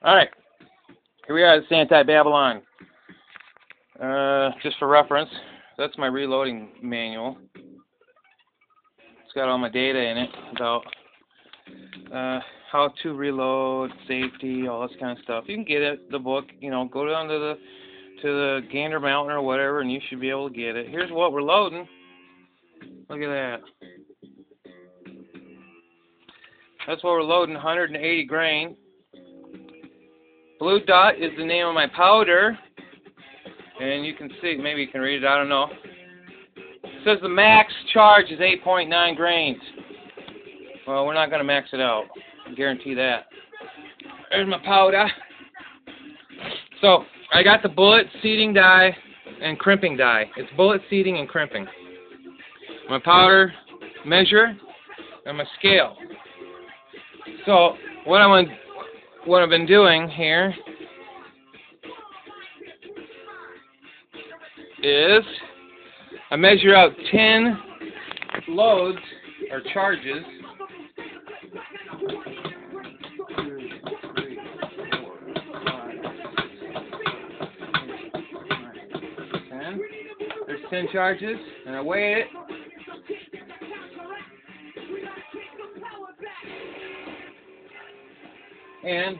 Alright, here we are, it's Anti-Babylon. Just for reference, that's my reloading manual. It's got all my data in it about how to reload, safety, all this kind of stuff. You can get it, the book, you know, go down to the Gander Mountain or whatever, and you should be able to get it. Here's what we're loading. Look at that. That's what we're loading, 180 grain. Blue dot is the name of my powder, and you can see, maybe you can read it, I don't know. It says the max charge is 8.9 grains. Well, we're not going to max it out, I guarantee that. There's my powder. So, I got the bullet seeding die and crimping die. It's bullet seeding and crimping. My powder measure and my scale. So, what I've been doing here is I measure out 10 loads or charges. 2, 3, 4, 5, 6, 7, 8, 9, 10. There's 10 charges, and I weigh it. And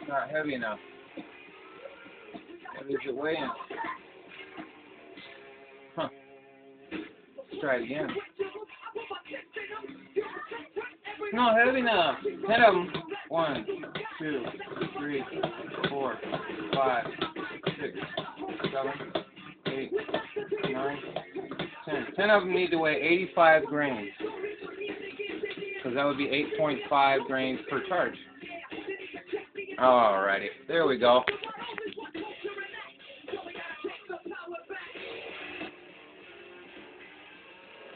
not heavy enough. What is it weighing? Huh. Let's try it again. Not heavy enough. 10 of them. 1, 2, 3, 4, 5, 6, 7, 8, 9, 10. 10 of them need to weigh 85 grains. So that would be 8.5 grains per charge. Alrighty, there we go.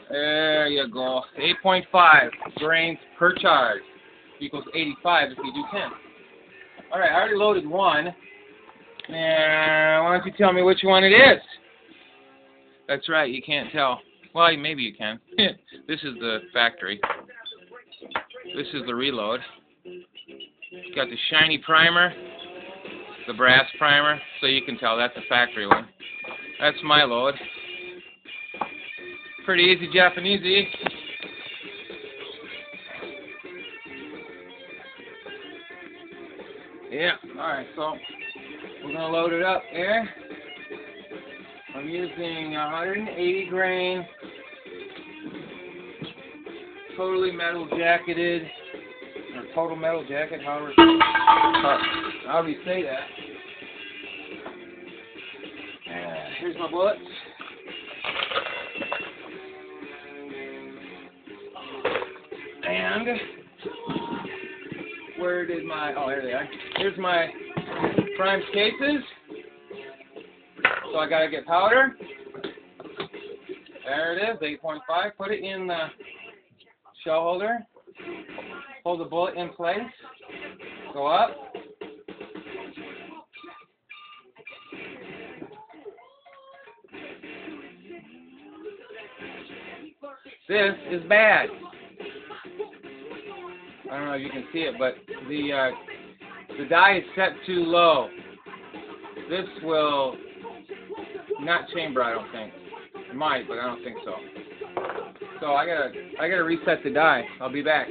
There you go. 8.5 grains per charge equals 85 if you do 10. Alright, I already loaded one. Now, why don't you tell me which one it is? That's right, you can't tell. Well, maybe you can. This is the factory. This is the reload. It's got the shiny primer, the brass primer, so you can tell that's a factory one. That's my load. Pretty easy Japanesey. Yeah, alright, so we're going to load it up here. I'm using 180 grain, totally metal jacketed, or total metal jacket, however you say that. Here's my bullets. And where did my, oh, there they are. Here's my primed cases. So I gotta get powder. There it is, 8.5. Put it in the shell holder. Hold the bullet in place. Go up. This is bad. I don't know if you can see it, but the die is set too low. This will not chamber, I don't think. It might, but I don't think so. So I gotta reset the die. I'll be back.